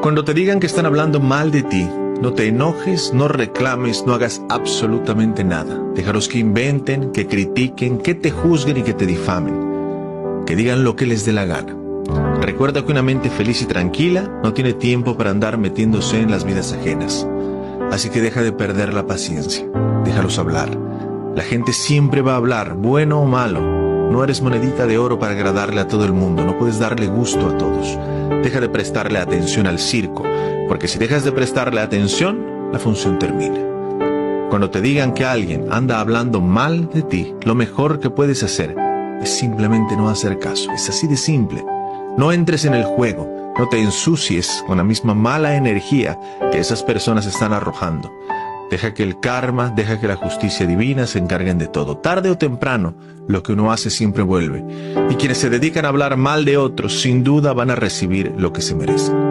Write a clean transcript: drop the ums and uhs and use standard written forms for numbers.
Cuando te digan que están hablando mal de ti, no te enojes, no reclames, no hagas absolutamente nada. Déjalos que inventen, que critiquen, que te juzguen y que te difamen. Que digan lo que les dé la gana. Recuerda que una mente feliz y tranquila no tiene tiempo para andar metiéndose en las vidas ajenas. Así que deja de perder la paciencia. Déjalos hablar. La gente siempre va a hablar, bueno o malo. No eres monedita de oro para agradarle a todo el mundo. No puedes darle gusto a todos. Deja de prestarle atención al circo, porque si dejas de prestarle atención, la función termina. Cuando te digan que alguien anda hablando mal de ti, lo mejor que puedes hacer es simplemente no hacer caso. Es así de simple. No entres en el juego, no te ensucies con la misma mala energía que esas personas están arrojando. Deja que el karma, deja que la justicia divina se encarguen de todo. Tarde o temprano, lo que uno hace siempre vuelve. Y quienes se dedican a hablar mal de otros, sin duda van a recibir lo que se merecen.